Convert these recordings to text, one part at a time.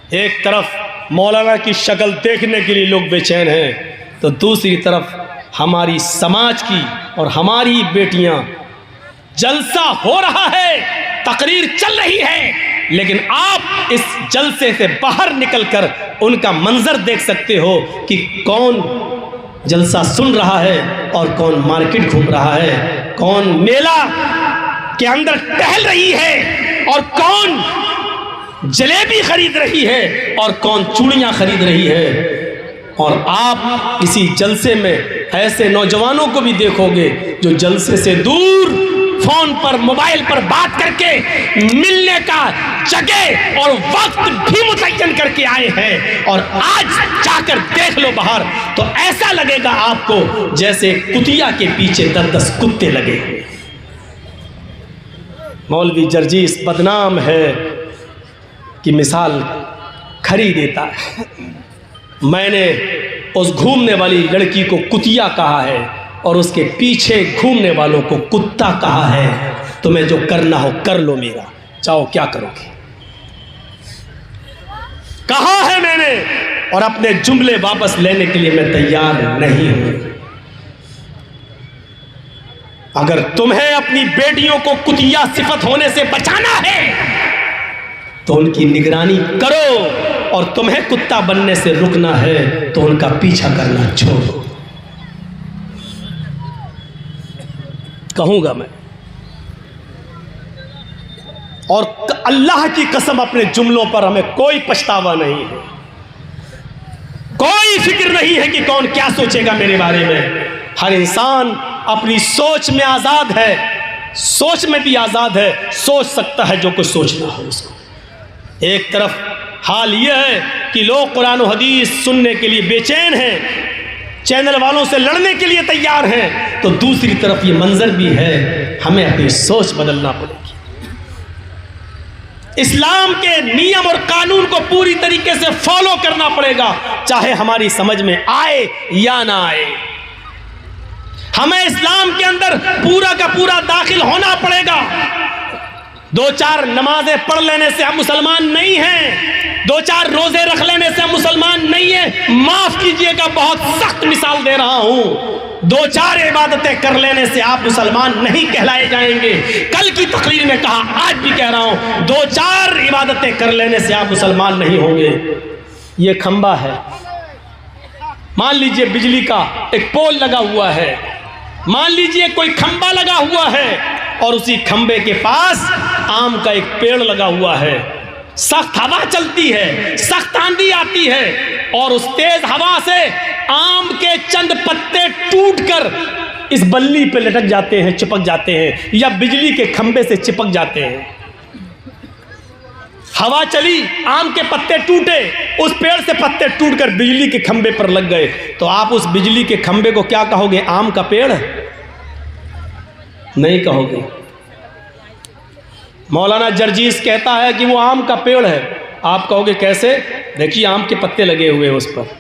एक तरफ मौलाना की शक्ल देखने के लिए लोग बेचैन हैं, तो दूसरी तरफ हमारी समाज की और हमारी बेटियां, जलसा हो रहा है, तकरीर चल रही है, लेकिन आप इस जलसे से बाहर निकलकर उनका मंजर देख सकते हो कि कौन जलसा सुन रहा है और कौन मार्केट घूम रहा है, कौन मेला के अंदर टहल रही है और कौन जलेबी खरीद रही है और कौन चूड़ियां खरीद रही है। और आप इसी जलसे में ऐसे नौजवानों को भी देखोगे जो जलसे से दूर फोन पर, मोबाइल पर बात करके मिलने का जगह और वक्त भी मुतय्यन करके आए हैं, और आज जाकर देख लो बाहर तो ऐसा लगेगा आपको जैसे कुतिया के पीछे 10-10 कुत्ते लगे। मौलवी जर्जीस बदनाम है कि मिसाल खरी देता है। मैंने उस घूमने वाली लड़की को कुतिया कहा है और उसके पीछे घूमने वालों को कुत्ता कहा है। तुम्हें जो करना हो कर लो, मेरा चाहो क्या करोगे, कहा है मैंने, और अपने जुमले वापस लेने के लिए मैं तैयार नहीं हूं। अगर तुम्हें अपनी बेटियों को कुतिया सिफत होने से बचाना है तो उनकी निगरानी करो, और तुम्हें कुत्ता बनने से रुकना है तो उनका पीछा करना छोड़ो। कहूंगा मैं, और अल्लाह की कसम अपने जुमलों पर हमें कोई पछतावा नहीं है, कोई फिक्र नहीं है कि कौन क्या सोचेगा मेरे बारे में। हर इंसान अपनी सोच में आजाद है, सोच में भी आजाद है, सोच सकता है जो कुछ सोचना हो उसको। एक तरफ हाल यह है कि लोग कुरान और हदीस सुनने के लिए बेचैन हैं, चैनल वालों से लड़ने के लिए तैयार हैं, तो दूसरी तरफ ये मंजर भी है, हमें अपनी सोच बदलना पड़ेगी। इस्लाम के नियम और कानून को पूरी तरीके से फॉलो करना पड़ेगा, चाहे हमारी समझ में आए या ना आए। हमें इस्लाम के अंदर पूरा का पूरा दाखिल होना पड़ेगा। 2-4 नमाजें पढ़ लेने से हम मुसलमान नहीं हैं, 2-4 रोजे रख लेने से हम मुसलमान नहीं हैं। माफ कीजिएगा, बहुत सख्त मिसाल दे रहा हूं, 2-4 इबादतें कर लेने से आप मुसलमान नहीं कहलाए जाएंगे। कल की तकरीर में कहा, आज भी कह रहा हूं, 2-4 इबादतें कर लेने से आप मुसलमान नहीं होंगे। ये खंबा है, मान लीजिए बिजली का एक पोल लगा हुआ है, मान लीजिए कोई खंबा लगा हुआ है और उसी खंबे के पास आम का एक पेड़ लगा हुआ है। सख्त हवा चलती है, सख्त आंधी आती है, और उस तेज हवा से आम के चंद पत्ते टूटकर इस बल्ली पे लटक जाते हैं, चिपक जाते हैं, या बिजली के खंबे से चिपक जाते हैं। हवा चली, आम के पत्ते टूटे, उस पेड़ से पत्ते टूटकर बिजली के खंबे पर लग गए, तो आप उस बिजली के खंबे को क्या कहोगे? आम का पेड़? नहीं कहोगे। मौलाना जर्जीस कहता है कि वो आम का पेड़ है, आप कहोगे कैसे? देखिए आम के पत्ते लगे हुए हैं उस पर।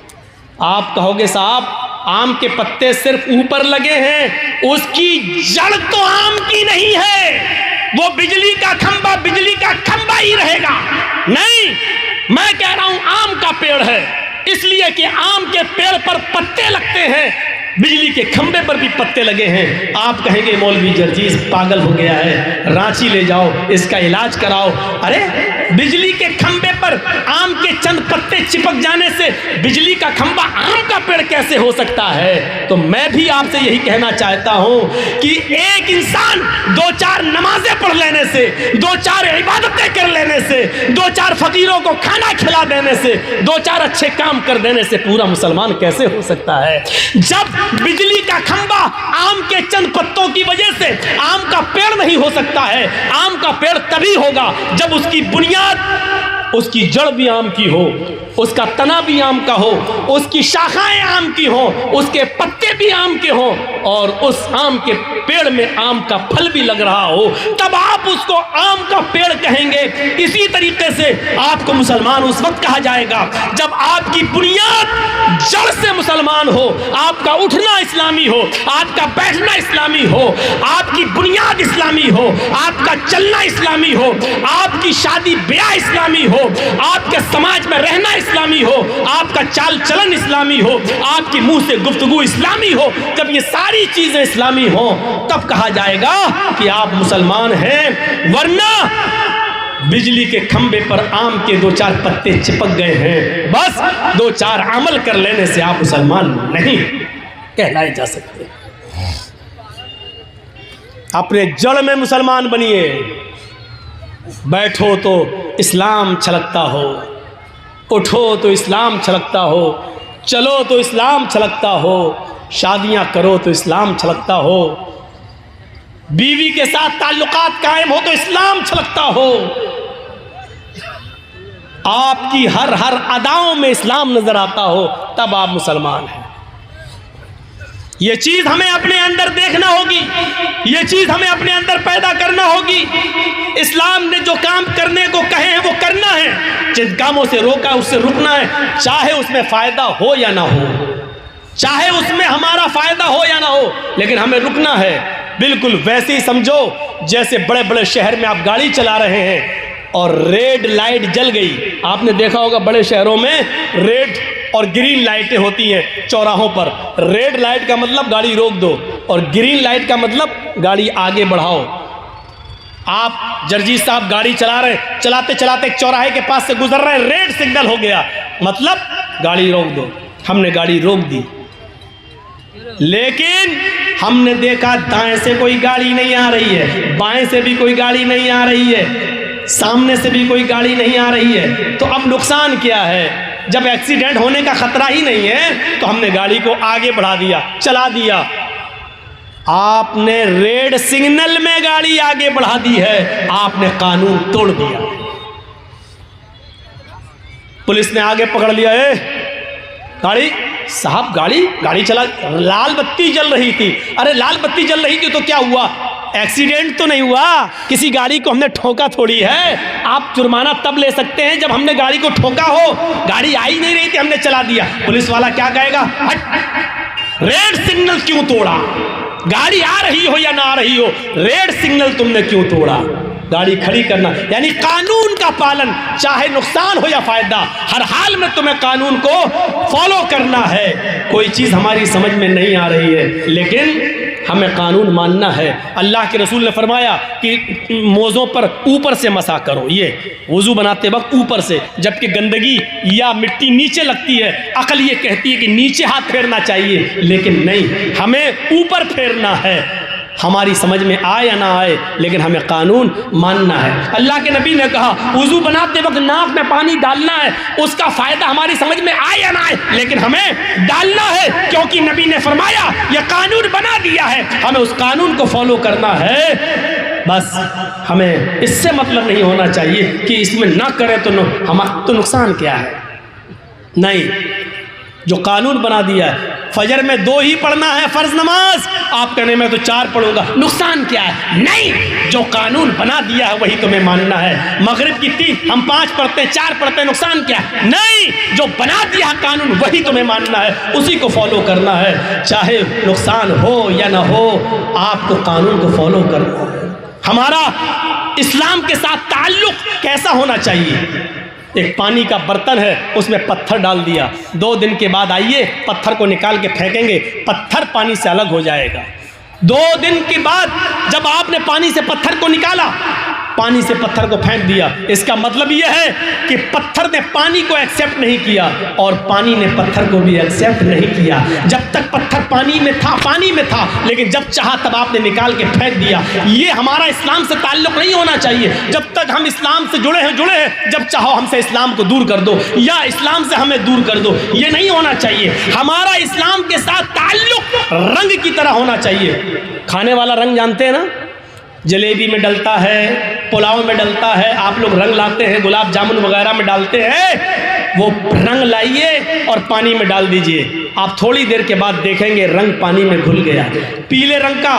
आप कहोगे साहब आम के पत्ते सिर्फ ऊपर लगे हैं, उसकी जड़ तो आम की नहीं है, वो बिजली का खंबा ही रहेगा। नहीं, मैं कह रहा हूं आम का पेड़ है, इसलिए कि आम के पेड़ पर पत्ते लगते हैं, बिजली के खंबे पर भी पत्ते लगे हैं। आप कहेंगे मौलवी जर्जीस पागल हो गया है, रांची ले जाओ, इसका इलाज कराओ। अरे बिजली के खंबे पर आम के चंद पत्ते चिपक जाने से बिजली का खंबा आम का पेड़ कैसे हो सकता है? तो मैं भी आपसे यही कहना चाहता हूं कि एक इंसान 2-4 नमाजें पढ़ लेने से, 2-4 इबादतें कर लेने से, 2-4 फकीरों को खाना खिला देने से, 2-4 अच्छे काम कर देने से पूरा मुसलमान कैसे हो सकता है? जब बिजली का खंबा आम के चंद पत्तों की वजह से आम का पेड़ नहीं हो सकता है, आम का पेड़ तभी होगा जब उसकी बुनियाद, उसकी जड़ भी आम की हो। उसका तना भी आम का हो, उसकी शाखाएं आम की हो, उसके पत्ते भी आम के हो, और उस आम के पेड़ में आम का फल भी लग रहा हो, तब आप उसको आम का पेड़ कहेंगे। इसी तरीके से आपको मुसलमान उस वक्त कहा जाएगा जब आपकी बुनियाद जड़ से मुसलमान हो, आपका उठना इस्लामी हो, आपका बैठना इस्लामी हो, आपकी बुनियाद इस्लामी हो, आपका चलना इस्लामी हो, आपकी शादी ब्याह इस्लामी हो, आपके समाज में रहना इस्लामी हो, आपका चाल चलन इस्लामी हो, आपकी मुंह से गुफ्तगू इस्लामी हो। जब ये सारी चीजें इस्लामी हो तब कहा जाएगा कि आप मुसलमान हैं। वरना बिजली के खंबे पर आम के 2-4 पत्ते चिपक गए हैं, बस 2-4 अमल कर लेने से आप मुसलमान नहीं कहलाए जा सकते। अपने जड़ में मुसलमान बनिए। बैठो तो इस्लाम छलकता हो, उठो तो इस्लाम छलकता हो, चलो तो इस्लाम छलकता हो, शादियां करो तो इस्लाम छलकता हो, बीवी के साथ ताल्लुकात कायम हो तो इस्लाम छलकता हो, आपकी हर अदाओं में इस्लाम नजर आता हो, तब आप मुसलमान हैं। ये चीज हमें अपने अंदर देखना होगी, ये चीज हमें अपने अंदर पैदा करना होगी। इस्लाम ने जो काम करने को कहे हैं वो करना है, जिन कामों से रोका उससे रुकना है, चाहे उसमें फायदा हो या ना हो, चाहे उसमें हमारा फायदा हो या ना हो, लेकिन हमें रुकना है। बिल्कुल वैसे ही समझो जैसे बड़े बड़े शहर में आप गाड़ी चला रहे हैं और रेड लाइट जल गई। आपने देखा होगा बड़े शहरों में रेड और ग्रीन लाइटें होती हैं चौराहों पर। रेड लाइट का मतलब गाड़ी रोक दो और ग्रीन लाइट का मतलब गाड़ी आगे बढ़ाओ। आप जर्जी साहब गाड़ी चला रहे हैं, चलाते चलाते एक चौराहे के पास से गुजर रहे हैं, रेड सिग्नल हो गया, मतलब गाड़ी रोक दो। हमने गाड़ी रोक दी, लेकिन हमने देखा दाएं से कोई गाड़ी नहीं आ रही है, बाएं से भी कोई गाड़ी नहीं आ रही है, सामने से भी कोई गाड़ी नहीं आ रही है। तो अब नुकसान क्या है? जब एक्सीडेंट होने का खतरा ही नहीं है तो हमने गाड़ी को आगे बढ़ा दिया, चला दिया। आपने रेड सिग्नल में गाड़ी आगे बढ़ा दी है, आपने कानून तोड़ दिया। पुलिस ने आगे पकड़ लिया, गाड़ी साहब गाड़ी चला, लाल बत्ती जल रही थी। अरे लाल बत्ती जल रही थी तो क्या हुआ? एक्सीडेंट तो नहीं हुआ, किसी गाड़ी को हमने ठोका थोड़ी है। आप जुर्माना तब ले सकते हैं जब हमने गाड़ी को ठोका हो, गाड़ी आई नहीं रही थी, हमने चला दिया। पुलिस वाला क्या कहेगा? हट, रेड सिग्नल क्यों तोड़ा? गाड़ी आ रही हो या ना आ रही हो, रेड सिग्नल तुमने क्यों तोड़ा? गाड़ी खड़ी करना यानी कानून का पालन, चाहे नुकसान हो या फायदा, हर हाल में तुम्हें कानून को फॉलो करना है। कोई चीज हमारी समझ में नहीं आ रही है, लेकिन हमें कानून मानना है। अल्लाह के रसूल ने फरमाया कि मोज़ों पर ऊपर से मसा करो, ये वुज़ू बनाते वक्त ऊपर से, जबकि गंदगी या मिट्टी नीचे लगती है। अकल ये कहती है कि नीचे हाथ फेरना चाहिए, लेकिन नहीं, हमें ऊपर फेरना है। हमारी समझ में आए या ना आए, लेकिन हमें कानून मानना है। अल्लाह के नबी ने कहा वुज़ू बनाते वक्त नाक में पानी डालना है, उसका फायदा हमारी समझ में आए या ना आए, लेकिन हमें डालना है, क्योंकि नबी ने फरमाया यह कानून बना दिया है, हमें उस कानून को फॉलो करना है। बस हमें इससे मतलब नहीं होना चाहिए कि इसमें ना करें तो नुकसान क्या है। नहीं, जो कानून बना दिया है, फजर में 2 ही पढ़ना है फर्ज नमाज, आप कहने में तो 4 पढ़ूंगा, नुकसान क्या है? नहीं, जो कानून बना दिया है वही तुम्हें मानना है। मगरिब की 3 हम 5 पढ़ते हैं, 4 पढ़ते हैं, नुकसान क्या है? नहीं, जो बना दिया कानून वही तुम्हें मानना है, उसी को फॉलो करना है, चाहे नुकसान हो या ना हो, आपको कानून को फॉलो करना है। हमारा इस्लाम के साथ ताल्लुक कैसा होना चाहिए? एक पानी का बर्तन है, उसमें पत्थर डाल दिया, 2 दिन के बाद आइए पत्थर को निकाल के फेंकेंगे, पत्थर पानी से अलग हो जाएगा। 2 दिन के बाद जब आपने पानी से पत्थर को निकाला, पानी से पत्थर को फेंक दिया, इसका मतलब यह है कि पत्थर ने पानी को एक्सेप्ट नहीं किया और पानी ने पत्थर को भी एक्सेप्ट नहीं किया। जब तक पत्थर पानी में था, लेकिन जब चाहा तब आपने निकाल के फेंक दिया। ये हमारा इस्लाम से ताल्लुक नहीं होना चाहिए। जब तक हम इस्लाम से जुड़े हैं, जब चाहो हमसे इस्लाम को दूर कर दो या इस्लाम से हमें दूर कर दो, ये नहीं होना चाहिए। हमारा इस्लाम के साथ ताल्लुक रंग की तरह होना चाहिए। खाने वाला रंग जानते हैं ना, जलेबी में डलता है, पुलाव में डलता है, आप लोग रंग लाते हैं, गुलाब जामुन वगैरह में डालते हैं। वो रंग लाइए और पानी में डाल दीजिए। आप थोड़ी देर के बाद देखेंगे रंग पानी में घुल गया। पीले रंग का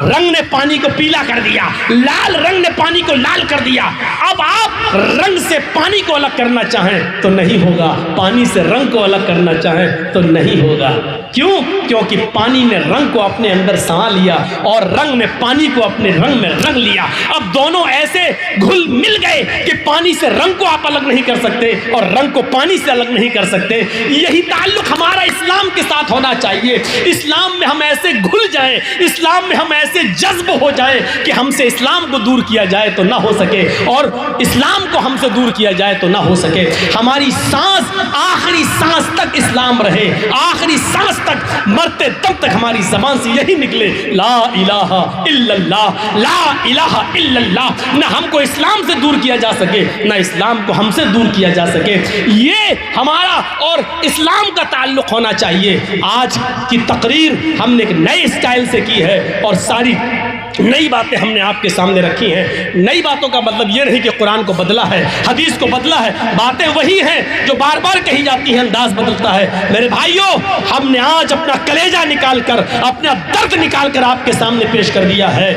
रंग ने पानी को पीला कर दिया, लाल रंग ने पानी को लाल कर दिया। अब आप रंग से पानी को अलग करना चाहें तो नहीं होगा, पानी से रंग को अलग करना चाहें तो नहीं होगा। क्यों? क्योंकि पानी ने रंग को अपने अंदर समा लिया और रंग ने पानी को अपने रंग में रंग लिया। अब दोनों ऐसे घुल मिल गए कि पानी से रंग को आप अलग नहीं कर सकते और रंग को पानी से अलग नहीं कर सकते। यही ताल्लुक हमारा इस्लाम के साथ होना चाहिए। इस्लाम में हम ऐसे घुल जाएं, इस्लाम में हम ऐसे जज्ब हो जाए कि हमसे इस्लाम को दूर किया जाए तो ना हो सके और इस्लाम को हमसे दूर किया जाए तो ना हो सके। हमारी सांस, आखिरी सांस तक इस्लाम रहे, आखिरी सांस तक, मरते दम तक हमारी जबान से यही निकले, ला इलाहा इल्लल्लाह, ला इलाहा इल्लल्लाह। ना हमको इस्लाम से दूर किया जा सके, ना इस्लाम को हमसे दूर किया जा सके। ये हमारा और इस्लाम का ताल्लुक होना चाहिए। आज की तकरीर हमने एक नए स्टाइल से की है और सारी नई बातें हमने आपके सामने रखी हैं। नई बातों का मतलब ये नहीं कि कुरान को बदला है, हदीस को बदला है, बातें वही हैं जो बार बार कही जाती हैं, अंदाज बदलता है। मेरे भाइयों, हमने आज अपना कलेजा निकाल कर, अपना दर्द निकाल कर आपके सामने पेश कर दिया है।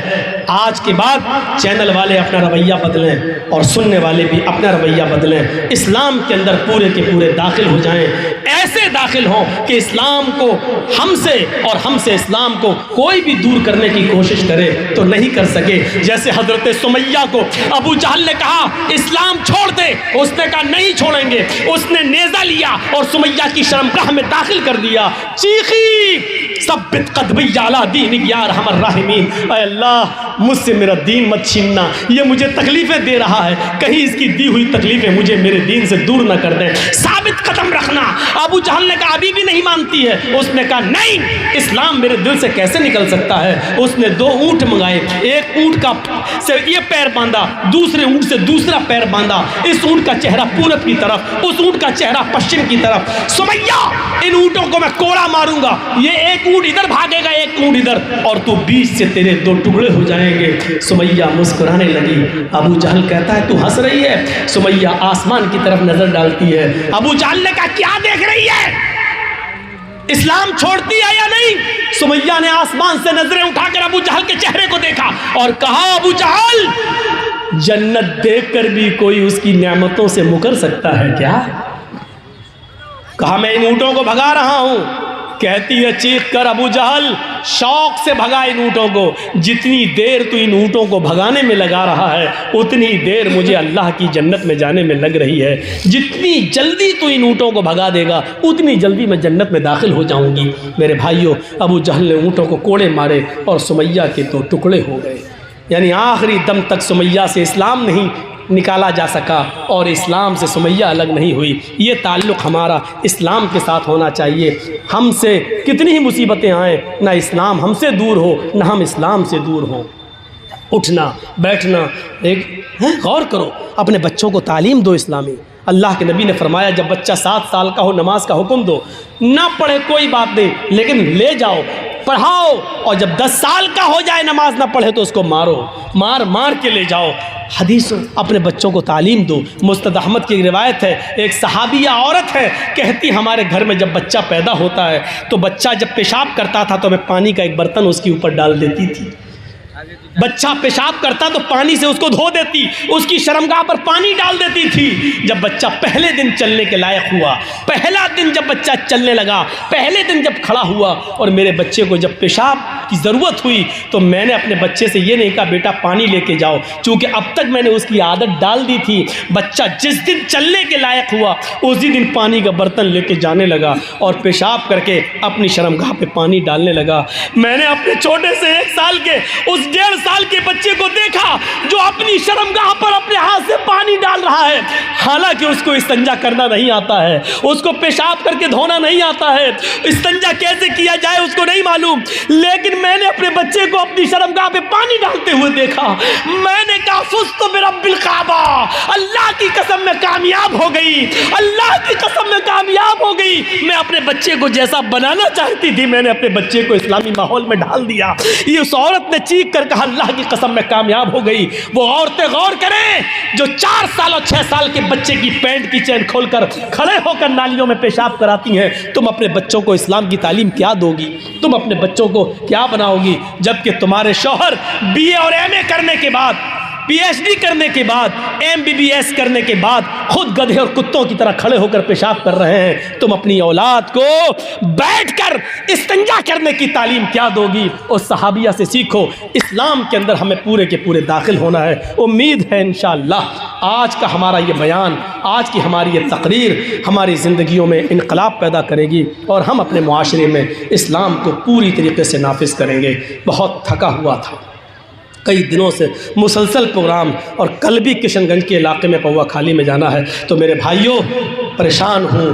आज के बाद चैनल वाले अपना रवैया बदलें और सुनने वाले भी अपना रवैया बदलें। इस्लाम के अंदर पूरे के पूरे दाखिल हो जाएं, ऐसे दाखिल हों कि इस्लाम को हमसे और हमसे इस्लाम को कोई भी दूर करने की कोशिश करे तो नहीं कर सके। जैसे हजरत सुमैया को अबू जहल ने कहा इस्लाम छोड़ दे, उसने कहा नहीं छोड़ेंगे। उसने नेज़ा लिया और सुमैया की शर्मगाह में दाखिल कर दिया। चीखी सब्बित क़दमी अला दीनिक या अरहमर राहिमीन, ऐ अल्लाह मुझसे मेरा दीन मत छीनना, ये मुझे तकलीफ़ें दे रहा है, कहीं इसकी दी हुई तकलीफ़ें मुझे मेरे दीन से दूर न कर दें, साबित कदम रखना। अबू जहल ने कहा अभी भी नहीं मानती है। उसने कहा नहीं, इस्लाम मेरे दिल से कैसे निकल सकता है। उसने 2 ऊँट मंगाए, एक ऊँट का से ये पैर बांधा, दूसरे ऊँट से दूसरा पैर बांधा। इस ऊँट का चेहरा पूरब की तरफ, उस ऊँट का चेहरा पश्चिम की तरफ। सुमैया, इन ऊँटों को मैं कोड़ा मारूंगा, ये एक ऊँट इधर भागेगा, एक ऊँट इधर, और तू बीच से तेरे 2 टुकड़े हो जाएंगे। सुमैया मुस्कुराने लगी। अबू जहल कहता है तू हंस रही है। सुमैया आसमान की तरफ नजर डालती है। अबू जहल ने कहा क्या देख रही है, इस्लाम छोड़ती है या नहीं? सुमैया ने आसमान से नजरें उठाकर अबू जहल के चेहरे को देखा और कहा अबू जहल, जन्नत देखकर भी कोई उसकी नेमतों से मुकर सकता है क्या? कहा मैं इन ऊँटों को भगा रहा हूं। कहती है चीख कर अबू जहल शौक से भगा इन ऊँटों को। जितनी देर तू इन ऊँटों को भगाने में लगा रहा है उतनी देर मुझे अल्लाह की जन्नत में जाने में लग रही है। जितनी जल्दी तू इन ऊँटों को भगा देगा उतनी जल्दी मैं जन्नत में दाखिल हो जाऊंगी। मेरे भाइयों, अबू जहल ने ऊँटों को कोड़े मारे और सुमैया के 2 टुकड़े हो गए। यानी आखिरी दम तक सुमैया से इस्लाम नहीं निकाला जा सका और इस्लाम से सुमैया अलग नहीं हुई। ये ताल्लुक़ हमारा इस्लाम के साथ होना चाहिए। हमसे कितनी ही मुसीबतें आएँ, ना इस्लाम हमसे दूर हो ना हम इस्लाम से दूर हों। उठना बैठना, एक गौर करो, अपने बच्चों को तालीम दो इस्लामी। अल्लाह के नबी ने फरमाया जब बच्चा 7 साल का हो नमाज का हुक्म दो, ना पढ़े कोई बात नहीं, लेकिन ले जाओ पढ़ाओ, और जब 10 साल का हो जाए नमाज ना पढ़े तो उसको मारो, मार मार के ले जाओ। हदीस अपने बच्चों को तालीम दो। मुस्तद अहमद की रिवायत है, एक सहाबिया औरत है, कहती हमारे घर में जब बच्चा पैदा होता है तो बच्चा जब पेशाब करता था तो मैं पानी का एक बर्तन उसके ऊपर डाल देती थी। बच्चा पेशाब करता तो पानी से उसको धो देती, उसकी शर्मगाह पर पानी डाल देती थी। जब बच्चा पहले दिन चलने के लायक हुआ, पहला दिन जब बच्चा चलने लगा, पहले दिन जब खड़ा हुआ और मेरे बच्चे को जब पेशाब की ज़रूरत हुई तो मैंने अपने बच्चे से ये नहीं कहा बेटा पानी लेके जाओ, चूँकि अब तक मैंने उसकी आदत डाल दी थी। बच्चा जिस दिन चलने के लायक हुआ उसी दिन पानी का बर्तन लेके जाने लगा और पेशाब करके अपनी शर्मगाह पे पानी डालने लगा। मैंने अपने छोटे से 1 साल के उस 1.5 साल के बच्चे को देखा जो अपनी शर्मगाह पर अपने हाथ से पानी डाल रहा है। हालांकि उसको इस्तिंजा करना नहीं आता है, उसको पेशाब करके धोना नहीं आता है, इस्तिंजा कैसे किया जाए उसको नहीं मालूम, लेकिन मैंने अपने बच्चे को अपनी शर्मगाह पे पानी डालते हुए देखा। मैंने कहा फुज़्तु बिरब्बिल काबा, अल्लाह की कसम में कामयाब हो गई, अल्लाह की कसम में कामयाब हो गई। मैं अपने बच्चे को जैसा बनाना चाहती थी मैंने अपने बच्चे को इस्लामी माहौल में ढाल दिया। ये उस औरत ने चीख कर कहा अल्लाह की कसम में कामयाब हो गई। वो औरतें गौर करें जो 4 साल और 6 साल के बच्चे की पैंट की चैन खोलकर खड़े होकर नालियों में पेशाब कराती हैं। तुम अपने बच्चों को इस्लाम की तालीम क्या दोगी? तुम अपने बच्चों को क्या बनाओगी? जबकि तुम्हारे शौहर BA और MA करने के बाद, PhD करने के बाद, MBBS करने के बाद खुद गधे और कुत्तों की तरह खड़े होकर पेशाब कर रहे हैं। तुम अपनी औलाद को बैठकर इस्तिंजा करने की तालीम क्या दोगी? उस सहाबिया से सीखो। इस्लाम के अंदर हमें पूरे के पूरे दाखिल होना है। उम्मीद है इंशाअल्लाह आज का हमारा ये बयान, आज की हमारी ये तकरीर हमारी ज़िंदगियों में इनकलाब पैदा करेगी और हम अपने मुआशरे में इस्लाम को पूरी तरीके से नाफिज करेंगे। बहुत थका हुआ था, कई दिनों से मुसलसल प्रोग्राम, और कल भी किशनगंज के इलाके में पौवा खाली में जाना है। तो मेरे भाइयों, परेशान हूँ,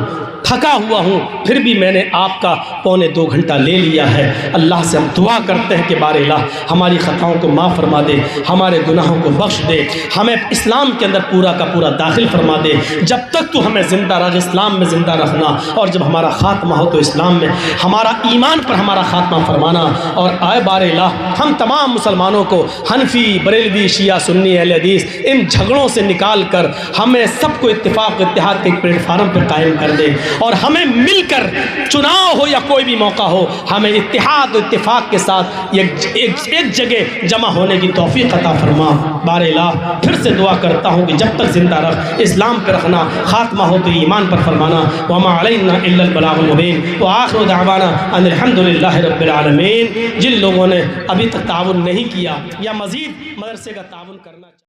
थका हुआ हूँ, फिर भी मैंने आपका 1.25 घंटा ले लिया है। अल्लाह से हम दुआ करते हैं कि बार इलाह हमारी ख़ताओं को माफ़ फरमा दे, हमारे गुनाहों को बख्श दे, हमें इस्लाम के अंदर पूरा का पूरा दाखिल फरमा दे। जब तक तू हमें ज़िंदा रख, इस्लाम में ज़िंदा रखना, और जब हमारा ख़ात्मा हो तो इस्लाम में, हमारा ईमान पर हमारा ख़ात्मा फरमाना। और आए बार इलाह हम तमाम मुसलमानों को हनफी, बरेलवी, शिया, सुन्नी, अहले हदीस इन झगड़ों से निकाल कर हमें सबको इत्तेफाक इत्तेहाद के प्लेटफार्म पर कायम कर दे, और हमें मिलकर चुनाव हो या कोई भी मौका हो, हमें इत्तेहाद इत्तेफाक के साथ एक जगह जमा होने की तौफीक अता फरमा। बार इलाह फिर से दुआ करता हूँ कि जब तक ज़िंदा रख, इस्लाम पर रखना, ख़ात्मा हो तो ईमान पर फरमाना। वमा अलैना इल्लल बलागुल मुबीन व आखिरु दावाना अनिल हम्दुलिल्लाहि रब्बिल आलमीन। जिन लोगों ने अभी तक ताउन नहीं किया या मज़ीद मदरसे का ताउन करना